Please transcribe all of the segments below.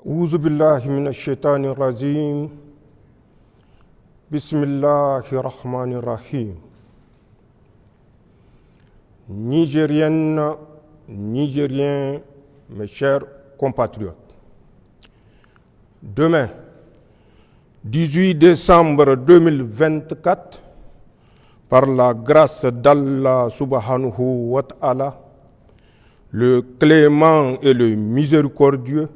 أعوذ بالله من الشيطان الرجيم بسم الله الرحمن الرحيم. Nigériennes, Nigériens, mes chers compatriotes, demain, 18 décembre 2024, par la grâce d'Allah subhanahu wa ta'ala, le clément et le miséricordieux,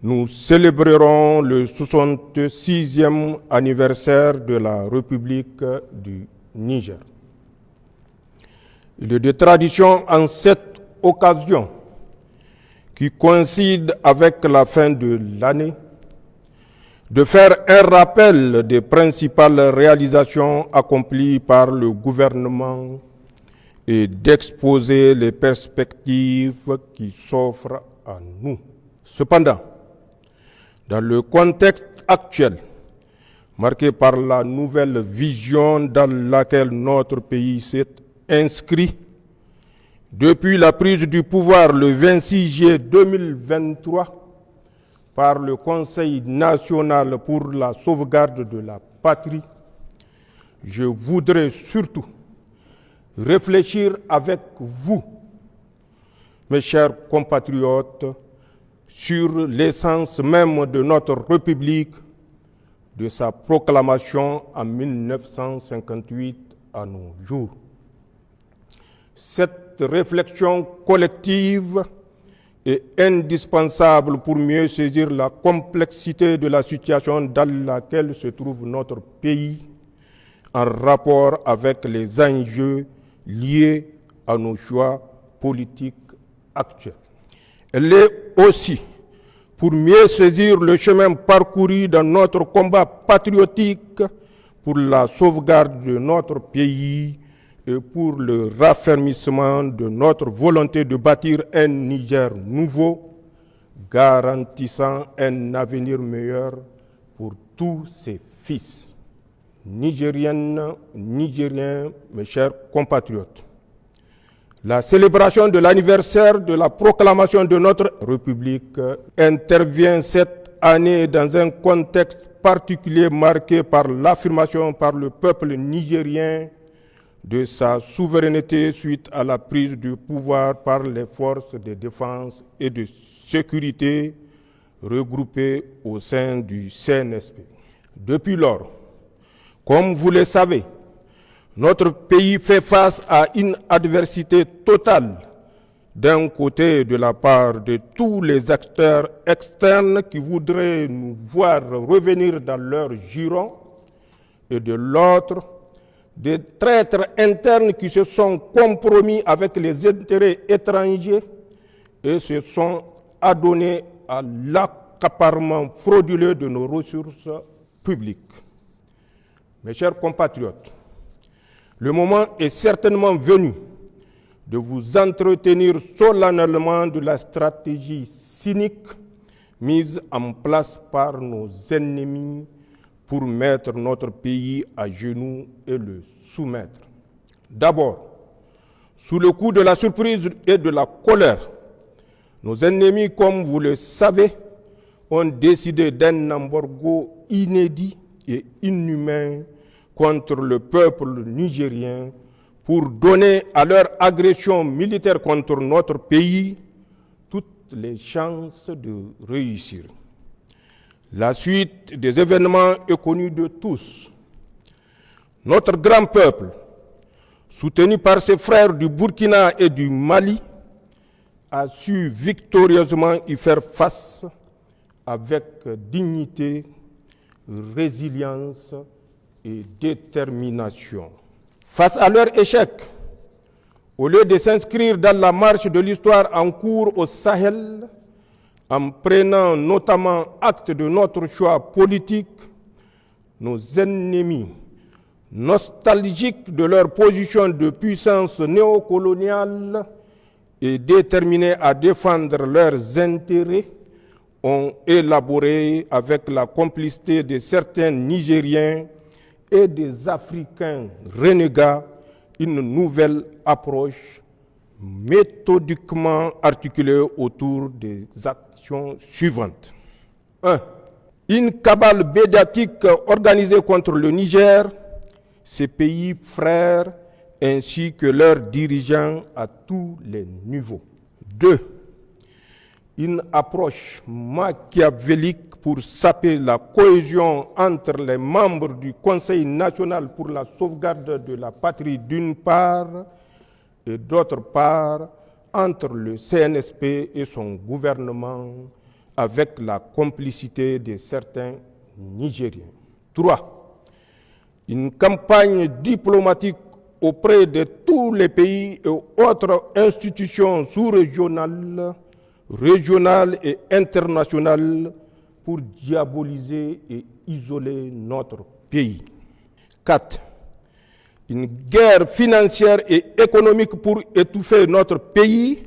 nous célébrerons le 66e anniversaire de la République du Niger. Il est de tradition en cette occasion, qui coïncide avec la fin de l'année, de faire un rappel des principales réalisations accomplies par le gouvernement et d'exposer les perspectives qui s'offrent à nous. Cependant, dans le contexte actuel, marqué par la nouvelle vision dans laquelle notre pays s'est inscrit, depuis la prise du pouvoir le 26 juillet 2023 par le Conseil national pour la sauvegarde de la patrie, je voudrais surtout réfléchir avec vous, mes chers compatriotes, sur l'essence même de notre République, de sa proclamation en 1958 à nos jours. Cette réflexion collective est indispensable pour mieux saisir la complexité de la situation dans laquelle se trouve notre pays en rapport avec les enjeux liés à nos choix politiques actuels. Elle est aussi pour mieux saisir le chemin parcouru dans notre combat patriotique pour la sauvegarde de notre pays et pour le raffermissement de notre volonté de bâtir un Niger nouveau, garantissant un avenir meilleur pour tous ses fils. Nigériennes, Nigériens, mes chers compatriotes, la célébration de l'anniversaire de la proclamation de notre République intervient cette année dans un contexte particulier marqué par l'affirmation par le peuple nigérien de sa souveraineté suite à la prise du pouvoir par les forces de défense et de sécurité regroupées au sein du CNSP. Depuis lors, comme vous le savez, notre pays fait face à une adversité totale, d'un côté de la part de tous les acteurs externes qui voudraient nous voir revenir dans leur giron, et de l'autre, des traîtres internes qui se sont compromis avec les intérêts étrangers et se sont adonnés à l'accaparement frauduleux de nos ressources publiques. Mes chers compatriotes, le moment est certainement venu de vous entretenir solennellement de la stratégie cynique mise en place par nos ennemis pour mettre notre pays à genoux et le soumettre. D'abord, sous le coup de la surprise et de la colère, nos ennemis, comme vous le savez, ont décidé d'un embargo inédit et inhumain contre le peuple nigérien pour donner à leur agression militaire contre notre pays toutes les chances de réussir. La suite des événements est connue de tous. Notre grand peuple, soutenu par ses frères du Burkina et du Mali, a su victorieusement y faire face avec dignité, résilience et détermination. Face à leur échec, au lieu de s'inscrire dans la marche de l'histoire en cours au Sahel, en prenant notamment acte de notre choix politique, nos ennemis, nostalgiques de leur position de puissance néocoloniale et déterminés à défendre leurs intérêts, ont élaboré avec la complicité de certains Nigériens et des Africains renégats une nouvelle approche méthodiquement articulée autour des actions suivantes. 1. Une cabale médiatique organisée contre le Niger, ses pays frères, ainsi que leurs dirigeants à tous les niveaux. 2. Une approche machiavélique pour saper la cohésion entre les membres du Conseil national pour la sauvegarde de la patrie d'une part, et d'autre part, entre le CNSP et son gouvernement, avec la complicité de certains Nigériens. 3. Une campagne diplomatique auprès de tous les pays et autres institutions sous-régionales, régionales et internationales pour diaboliser et isoler notre pays. 4. Une guerre financière et économique pour étouffer notre pays,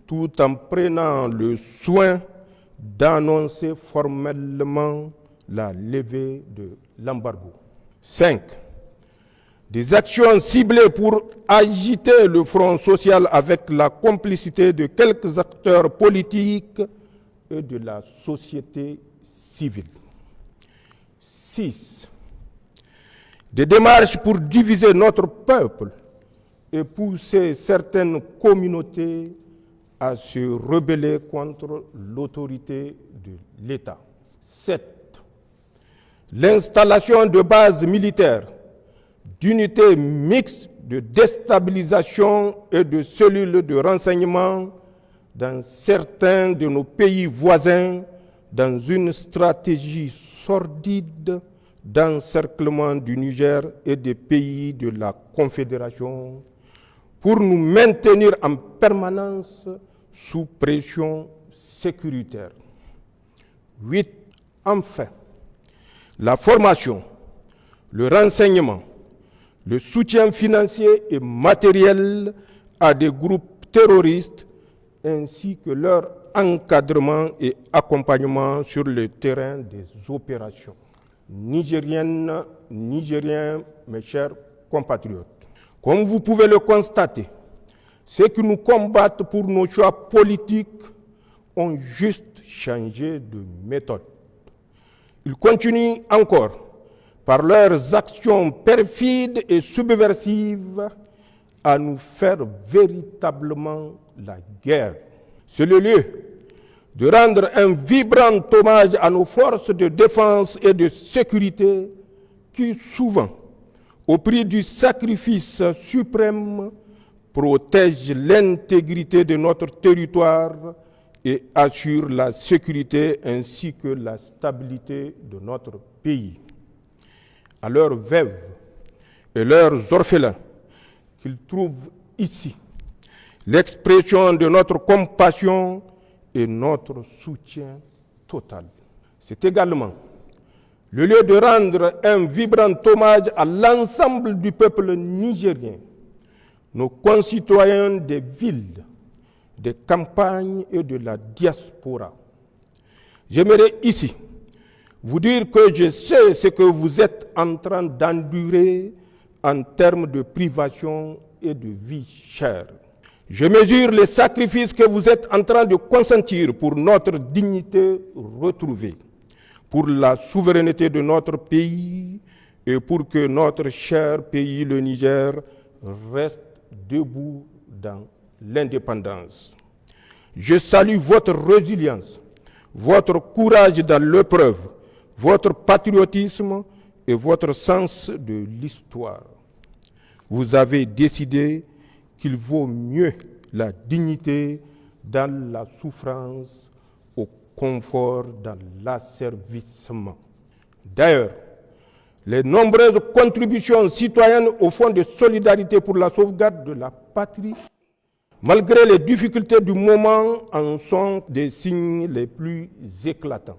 tout en prenant le soin d'annoncer formellement la levée de l'embargo. 5. Des actions ciblées pour agiter le front social avec la complicité de quelques acteurs politiques et de la société civile. 6. Des démarches pour diviser notre peuple et pousser certaines communautés à se rebeller contre l'autorité de l'État. 7. L'installation de bases militaires, d'unités mixtes de déstabilisation et de cellules de renseignement dans certains de nos pays voisins dans une stratégie sordide d'encerclement du Niger et des pays de la Confédération pour nous maintenir en permanence sous pression sécuritaire. 8. Enfin, la formation, le renseignement, le soutien financier et matériel à des groupes terroristes ainsi que leur encadrement et accompagnement sur le terrain des opérations. Nigériennes, Nigériens, mes chers compatriotes, comme vous pouvez le constater, ceux qui nous combattent pour nos choix politiques ont juste changé de méthode. Ils continuent encore, par leurs actions perfides et subversives, à nous faire véritablement la guerre. C'est le lieu de rendre un vibrant hommage à nos forces de défense et de sécurité qui, souvent, au prix du sacrifice suprême, protègent l'intégrité de notre territoire et assurent la sécurité ainsi que la stabilité de notre pays. À leurs veuves et leurs orphelins, qu'ils trouvent ici l'expression de notre compassion et notre soutien total. C'est également le lieu de rendre un vibrant hommage à l'ensemble du peuple nigérien, nos concitoyens des villes, des campagnes et de la diaspora. J'aimerais ici vous dire que je sais ce que vous êtes en train d'endurer en termes de privation et de vie chère. Je mesure les sacrifices que vous êtes en train de consentir pour notre dignité retrouvée, pour la souveraineté de notre pays et pour que notre cher pays, le Niger, reste debout dans l'indépendance. Je salue votre résilience, votre courage dans l'épreuve, votre patriotisme et votre sens de l'histoire. Vous avez décidé qu'il vaut mieux la dignité dans la souffrance au confort dans l'asservissement. D'ailleurs, les nombreuses contributions citoyennes au Fonds de solidarité pour la sauvegarde de la patrie, malgré les difficultés du moment, en sont des signes les plus éclatants.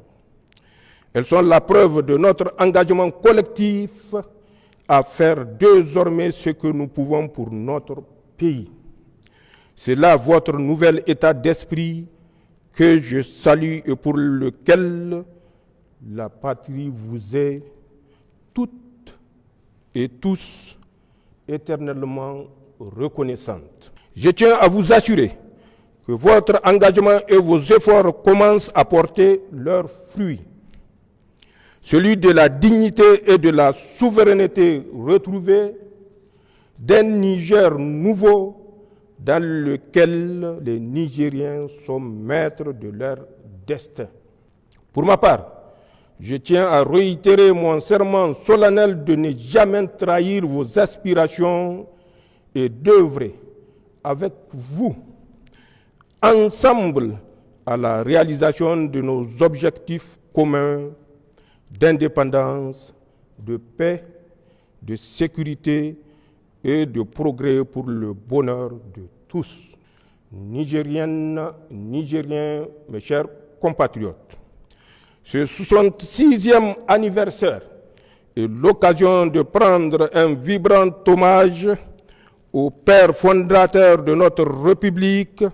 Elles sont la preuve de notre engagement collectif à faire désormais ce que nous pouvons pour notre pays. C'est là votre nouvel état d'esprit que je salue et pour lequel la patrie vous est toutes et tous éternellement reconnaissante. Je tiens à vous assurer que votre engagement et vos efforts commencent à porter leurs fruits. Celui de la dignité et de la souveraineté retrouvée, d'un Niger nouveau dans lequel les Nigériens sont maîtres de leur destin. Pour ma part, je tiens à réitérer mon serment solennel de ne jamais trahir vos aspirations et d'œuvrer avec vous, ensemble, à la réalisation de nos objectifs communs d'indépendance, de paix, de sécurité et de progrès pour le bonheur de tous. Nigériennes, Nigériens, mes chers compatriotes, ce 66e anniversaire est l'occasion de prendre un vibrant hommage aux pères fondateurs de notre République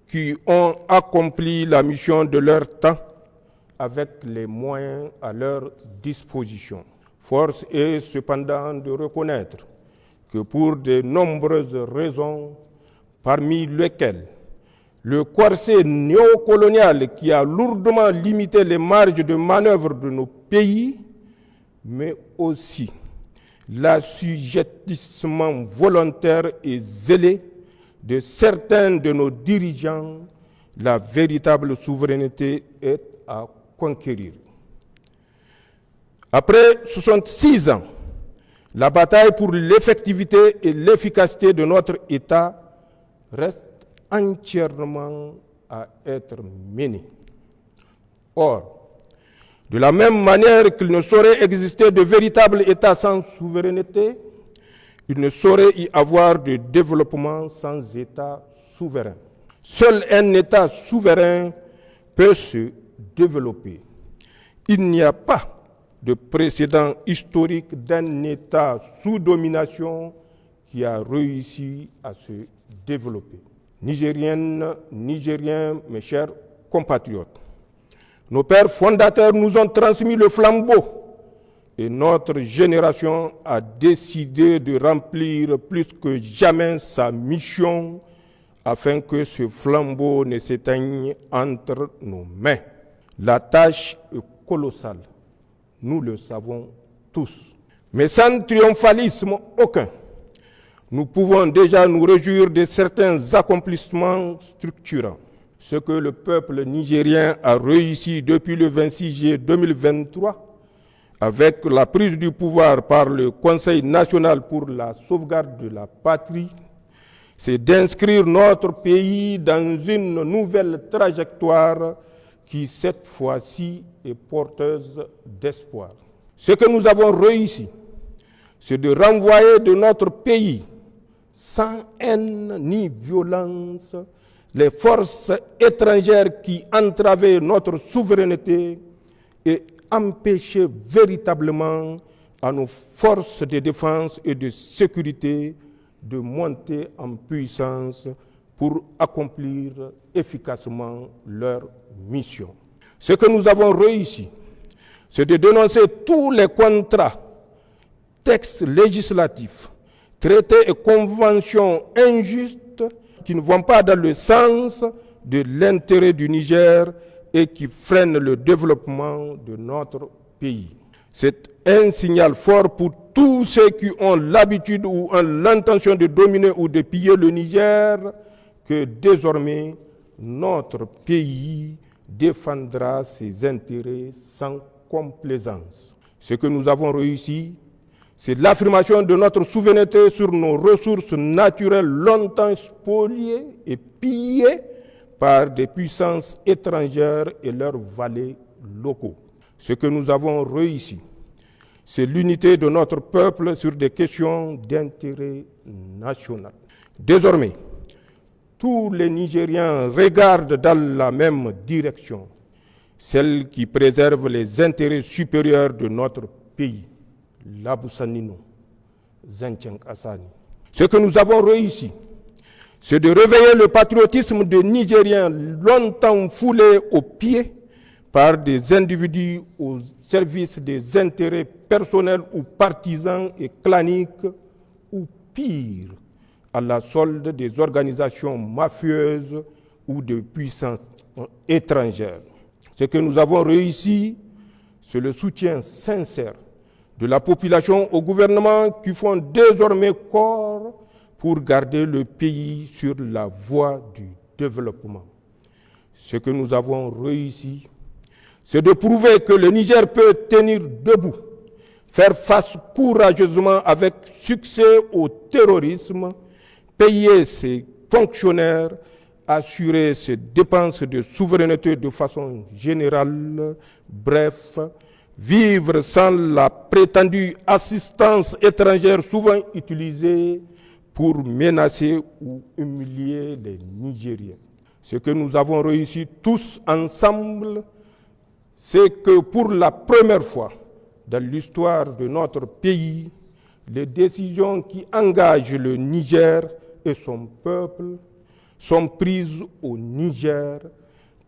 qui ont accompli la mission de leur temps avec les moyens à leur disposition. Force est cependant de reconnaître que pour de nombreuses raisons, parmi lesquelles le corset néocolonial qui a lourdement limité les marges de manœuvre de nos pays, mais aussi l'assujettissement volontaire et zélé de certains de nos dirigeants, la véritable souveraineté est à conquérir. Après 66 ans, la bataille pour l'effectivité et l'efficacité de notre État reste entièrement à être menée. Or, de la même manière qu'il ne saurait exister de véritable État sans souveraineté, il ne saurait y avoir de développement sans État souverain. Seul un État souverain peut se développer. Il n'y a pas de précédent historique d'un État sous domination qui a réussi à se développer. Nigériennes, Nigériens, mes chers compatriotes, nos pères fondateurs nous ont transmis le flambeau et notre génération a décidé de remplir plus que jamais sa mission afin que ce flambeau ne s'éteigne entre nos mains. La tâche est colossale, nous le savons tous. Mais sans triomphalisme aucun, nous pouvons déjà nous réjouir de certains accomplissements structurants. Ce que le peuple nigérien a réussi depuis le 26 juillet 2023, avec la prise du pouvoir par le Conseil national pour la sauvegarde de la patrie, c'est d'inscrire notre pays dans une nouvelle trajectoire qui, cette fois-ci, est porteuse d'espoir. Ce que nous avons réussi, c'est de renvoyer de notre pays, sans haine ni violence, les forces étrangères qui entravaient notre souveraineté et empêchaient véritablement à nos forces de défense et de sécurité de monter en puissance pour accomplir efficacement leur mission. Ce que nous avons réussi, c'est de dénoncer tous les contrats, textes législatifs, traités et conventions injustes qui ne vont pas dans le sens de l'intérêt du Niger et qui freinent le développement de notre pays. C'est un signal fort pour tous ceux qui ont l'habitude ou ont l'intention de dominer ou de piller le Niger que désormais notre pays défendra ses intérêts sans complaisance. Ce que nous avons réussi, c'est l'affirmation de notre souveraineté sur nos ressources naturelles longtemps spoliées et pillées par des puissances étrangères et leurs valets locaux. Ce que nous avons réussi, c'est l'unité de notre peuple sur des questions d'intérêt national. Désormais, tous les Nigériens regardent dans la même direction, celle qui préserve les intérêts supérieurs de notre pays. Labousanino, Zentiang Assani. Ce que nous avons réussi, c'est de réveiller le patriotisme des Nigériens longtemps foulé aux pieds par des individus au service des intérêts personnels ou partisans et claniques, ou pire, à la solde des organisations mafieuses ou de puissances étrangères. Ce que nous avons réussi, c'est le soutien sincère de la population au gouvernement qui font désormais corps pour garder le pays sur la voie du développement. Ce que nous avons réussi, c'est de prouver que le Niger peut tenir debout, faire face courageusement avec succès au terrorisme, payer ses fonctionnaires, assurer ses dépenses de souveraineté de façon générale, bref, vivre sans la prétendue assistance étrangère souvent utilisée pour menacer ou humilier les Nigériens. Ce que nous avons réussi tous ensemble, c'est que pour la première fois dans l'histoire de notre pays, les décisions qui engagent le Niger et son peuple sont prises au Niger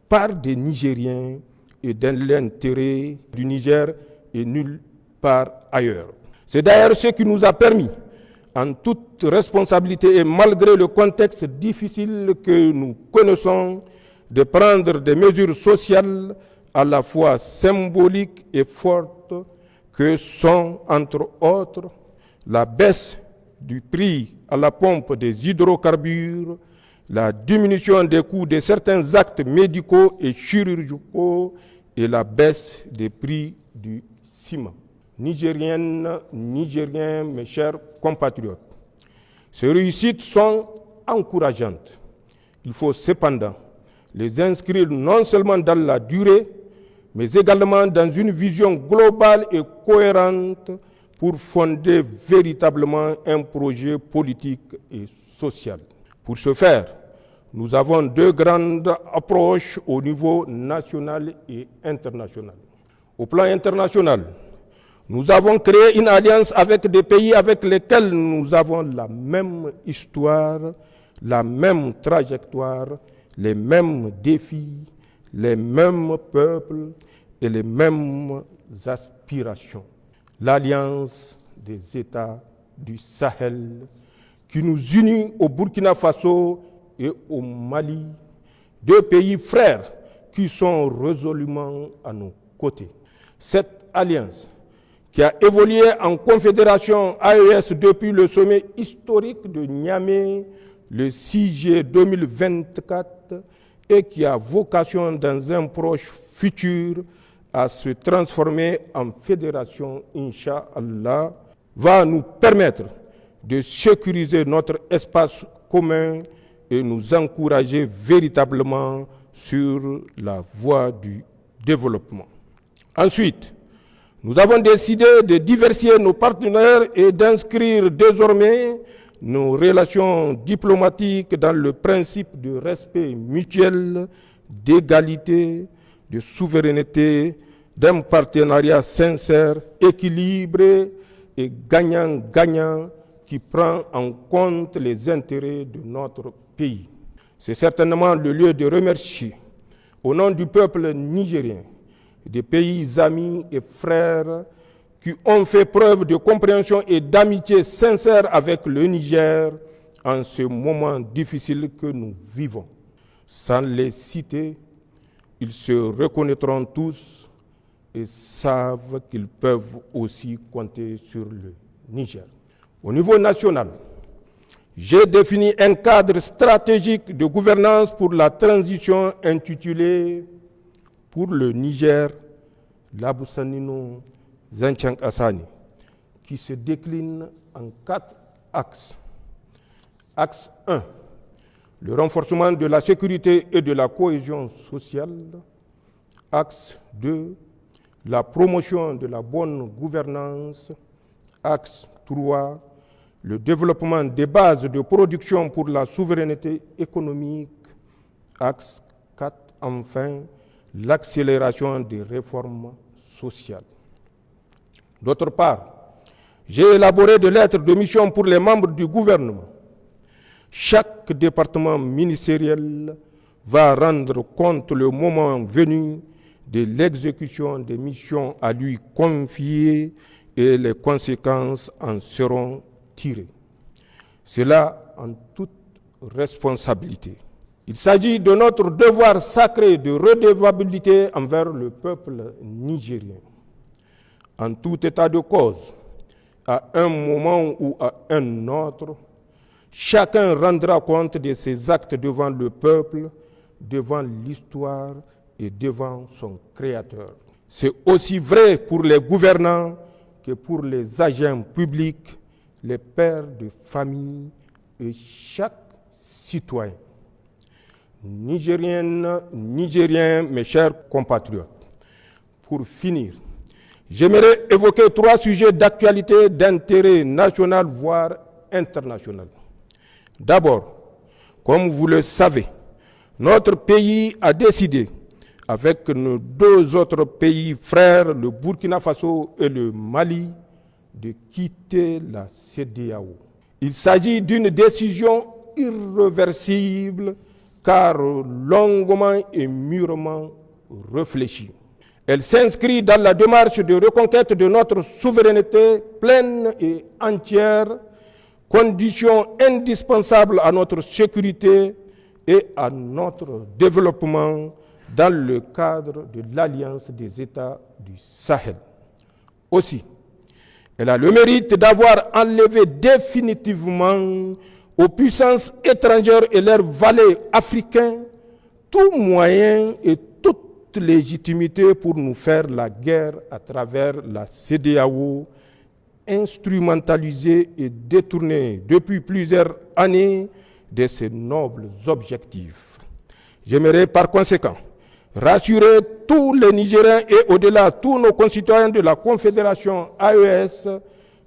par des Nigériens et dans l'intérêt du Niger et nulle part ailleurs. C'est d'ailleurs ce qui nous a permis, en toute responsabilité et malgré le contexte difficile que nous connaissons, de prendre des mesures sociales à la fois symboliques et fortes que sont, entre autres, la baisse du prix à la pompe des hydrocarbures, la diminution des coûts de certains actes médicaux et chirurgicaux et la baisse des prix du ciment. Nigériennes, Nigériens, mes chers compatriotes, ces réussites sont encourageantes. Il faut cependant les inscrire non seulement dans la durée, mais également dans une vision globale et cohérente pour fonder véritablement un projet politique et social. Pour ce faire, nous avons deux grandes approches au niveau national et international. Au plan international, nous avons créé une alliance avec des pays avec lesquels nous avons la même histoire, la même trajectoire, les mêmes défis, les mêmes peuples et les mêmes aspirations. L'Alliance des États du Sahel qui nous unit au Burkina Faso et au Mali, deux pays frères qui sont résolument à nos côtés. Cette alliance, qui a évolué en confédération AES depuis le sommet historique de Niamey le 6 juillet 2024 et qui a vocation dans un proche futur à se transformer en fédération, Inch'Allah, va nous permettre de sécuriser notre espace commun et nous encourager véritablement sur la voie du développement. Ensuite, nous avons décidé de diversifier nos partenaires et d'inscrire désormais nos relations diplomatiques dans le principe de respect mutuel, d'égalité, de souveraineté, d'un partenariat sincère, équilibré et gagnant-gagnant qui prend en compte les intérêts de notre pays. C'est certainement le lieu de remercier, au nom du peuple nigérien, des pays amis et frères qui ont fait preuve de compréhension et d'amitié sincère avec le Niger en ce moment difficile que nous vivons. Sans les citer, ils se reconnaîtront tous et savent qu'ils peuvent aussi compter sur le Niger. Au niveau national, j'ai défini un cadre stratégique de gouvernance pour la transition intitulé « Pour le Niger, Labousanino Zancang Assani » qui se décline en 4 axes. Axe 1, le renforcement de la sécurité et de la cohésion sociale. Axe 2, la promotion de la bonne gouvernance. Axe 3, le développement des bases de production pour la souveraineté économique. Axe 4, enfin, l'accélération des réformes sociales. D'autre part, j'ai élaboré des lettres de mission pour les membres du gouvernement. Chaque département ministériel va rendre compte le moment venu de l'exécution des missions à lui confiées et les conséquences en seront tirées. Cela en toute responsabilité. Il s'agit de notre devoir sacré de redevabilité envers le peuple nigérien. En tout état de cause, à un moment ou à un autre, chacun rendra compte de ses actes devant le peuple, devant l'histoire et devant son Créateur. C'est aussi vrai pour les gouvernants que pour les agents publics, les pères de famille et chaque citoyen. Nigériennes, Nigériens, mes chers compatriotes, pour finir, j'aimerais évoquer 3 sujets d'actualité d'intérêt national, voire international. D'abord, comme vous le savez, notre pays a décidé, avec nos 2 autres pays frères, le Burkina Faso et le Mali, de quitter la CEDEAO. Il s'agit d'une décision irréversible, car longuement et mûrement réfléchie. Elle s'inscrit dans la démarche de reconquête de notre souveraineté pleine et entière, condition indispensable à notre sécurité et à notre développement dans le cadre de l'Alliance des États du Sahel. Aussi, elle a le mérite d'avoir enlevé définitivement aux puissances étrangères et leurs valets africains tout moyen et toute légitimité pour nous faire la guerre à travers la CEDEAO, instrumentalisée et détournée depuis plusieurs années de ses nobles objectifs. J'aimerais par conséquent rassurer tous les Nigériens et au-delà tous nos concitoyens de la Confédération AES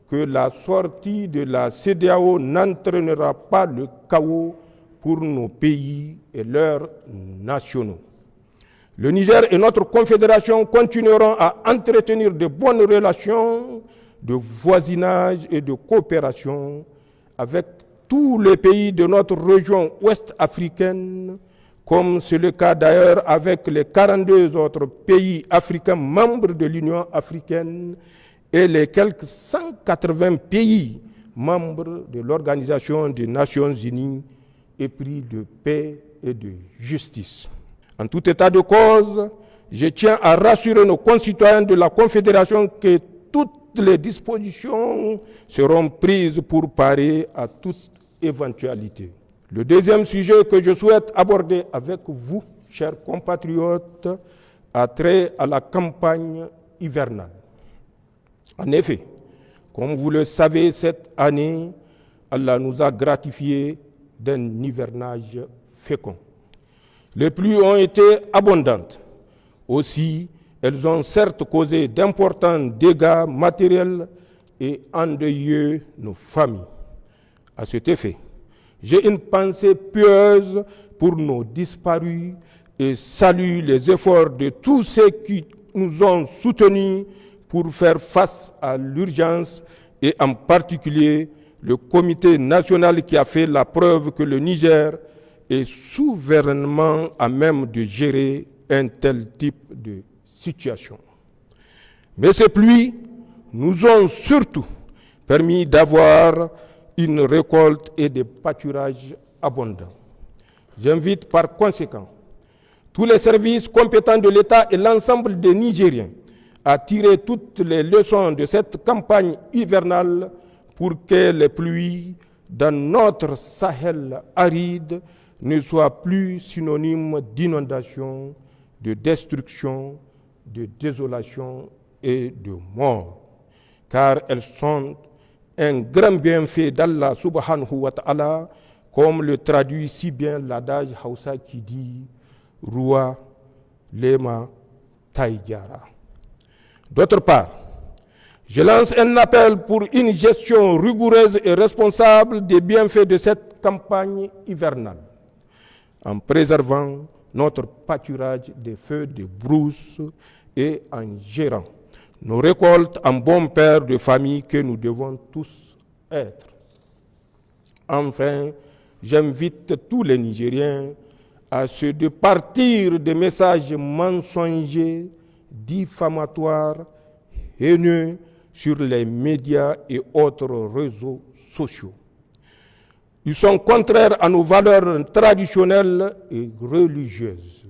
que la sortie de la CEDEAO n'entraînera pas le chaos pour nos pays et leurs nationaux. Le Niger et notre confédération continueront à entretenir de bonnes relations de voisinage et de coopération avec tous les pays de notre région ouest-africaine, comme c'est le cas d'ailleurs avec les 42 autres pays africains membres de l'Union africaine et les quelques 180 pays membres de l'Organisation des Nations Unies épris de paix et de justice. En tout état de cause, je tiens à rassurer nos concitoyens de la Confédération que toutes les dispositions seront prises pour parer à toute éventualité. Le deuxième sujet que je souhaite aborder avec vous, chers compatriotes, a trait à la campagne hivernale. En effet, comme vous le savez, cette année, Allah nous a gratifiés d'un hivernage fécond. Les pluies ont été abondantes. Aussi, elles ont certes causé d'importants dégâts matériels et endeuillé nos familles. À cet effet, j'ai une pensée pieuse pour nos disparus et salue les efforts de tous ceux qui nous ont soutenus pour faire face à l'urgence et en particulier le comité national qui a fait la preuve que le Niger est souverainement à même de gérer un tel type de situation. Mais ces pluies nous ont surtout permis d'avoir une récolte et des pâturages abondants. J'invite par conséquent tous les services compétents de l'État et l'ensemble des Nigériens à tirer toutes les leçons de cette campagne hivernale pour que les pluies dans notre Sahel aride ne soient plus synonymes d'inondation, de destruction, de désolation et de mort, car elles sont un grand bienfait d'Allah subhanahu wa ta'ala, comme le traduit si bien l'adage Hausa qui dit « Ruwa lema taïgara ». D'autre part, je lance un appel pour une gestion rigoureuse et responsable des bienfaits de cette campagne hivernale, en préservant notre pâturage des feux de brousse et en gérant nos récoltes en bon père de famille que nous devons tous être. Enfin, j'invite tous les Nigériens à se départir des messages mensongers, diffamatoires, haineux sur les médias et autres réseaux sociaux. Ils sont contraires à nos valeurs traditionnelles et religieuses.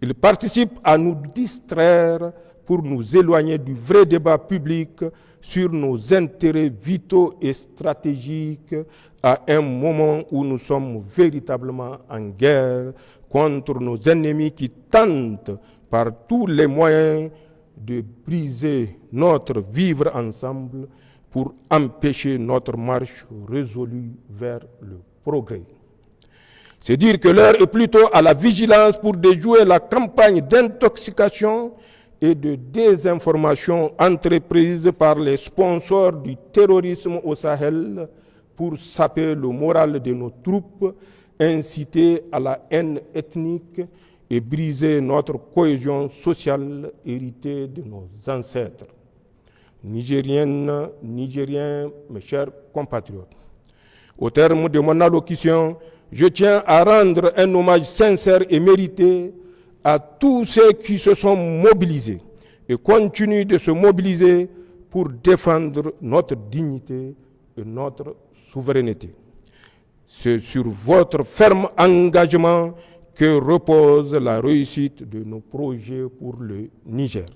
Ils participent à nous distraire pour nous éloigner du vrai débat public sur nos intérêts vitaux et stratégiques à un moment où nous sommes véritablement en guerre contre nos ennemis qui tentent par tous les moyens de briser notre vivre ensemble pour empêcher notre marche résolue vers le progrès. C'est dire que l'heure est plutôt à la vigilance pour déjouer la campagne d'intoxication et de désinformation entreprise par les sponsors du terrorisme au Sahel pour saper le moral de nos troupes, inciter à la haine ethnique et briser notre cohésion sociale héritée de nos ancêtres. Nigériennes, Nigériens, mes chers compatriotes, au terme de mon allocution, je tiens à rendre un hommage sincère et mérité à tous ceux qui se sont mobilisés et continuent de se mobiliser pour défendre notre dignité et notre souveraineté. C'est sur votre ferme engagement que repose la réussite de nos projets pour le Niger.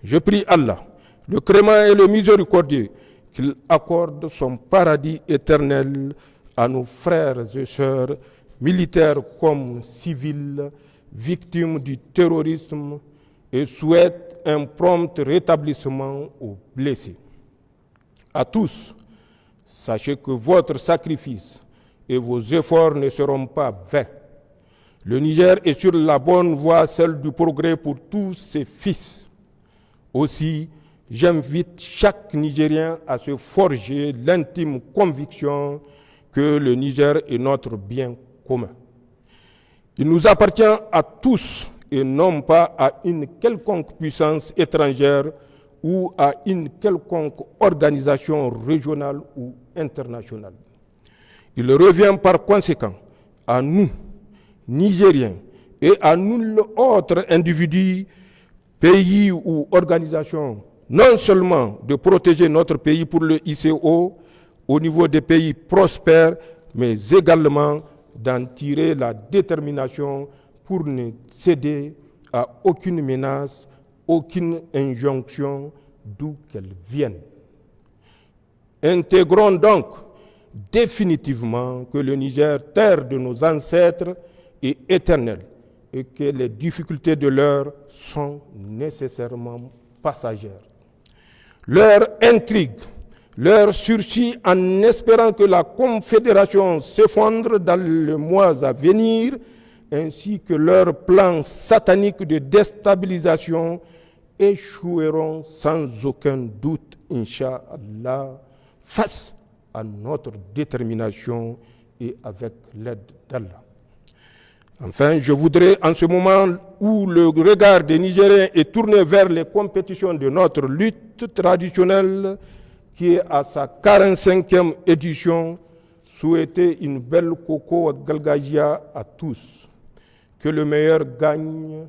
Je prie Allah, le Créant et le Miséricordieux, qu'il accorde son paradis éternel à nos frères et sœurs, militaires comme civils, victimes du terrorisme, et souhaite un prompt rétablissement aux blessés. À tous, sachez que votre sacrifice et vos efforts ne seront pas vains. Le Niger est sur la bonne voie, celle du progrès pour tous ses fils. Aussi, j'invite chaque Nigérien à se forger l'intime conviction que le Niger est notre bien commun. Il nous appartient à tous et non pas à une quelconque puissance étrangère ou à une quelconque organisation régionale ou internationale. Il revient par conséquent à nous, Nigériens, et à nul autre individu, pays ou organisation, non seulement de protéger notre pays pour le ICO au niveau des pays prospères, mais également d'en tirer la détermination pour ne céder à aucune menace, aucune injonction, d'où qu'elle vienne. Intégrons donc définitivement que le Niger, terre de nos ancêtres, est éternel et que les difficultés de l'heure sont nécessairement passagères. Leur intrigue, leur sursis en espérant que la Confédération s'effondre dans les mois à venir, ainsi que leur plan satanique de déstabilisation échoueront sans aucun doute, Inch'Allah, face à notre détermination et avec l'aide d'Allah. Enfin, je voudrais, en ce moment où le regard des Nigériens est tourné vers les compétitions de notre lutte traditionnelle, qui est à sa 45e édition, souhaiter une belle Koko Galgagia à tous. Que le meilleur gagne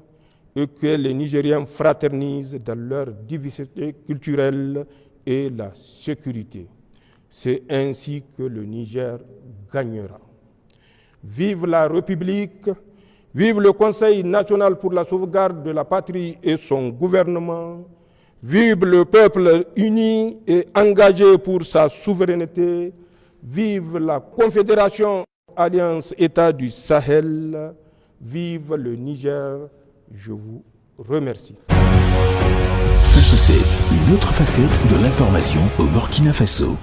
et que les Nigériens fraternisent dans leur diversité culturelle et la sécurité. C'est ainsi que le Niger gagnera. Vive la République, vive le Conseil national pour la sauvegarde de la patrie et son gouvernement, vive le peuple uni et engagé pour sa souveraineté, vive la Confédération Alliance État du Sahel, vive le Niger, je vous remercie. Face 7, une autre facette de l'information au Burkina Faso.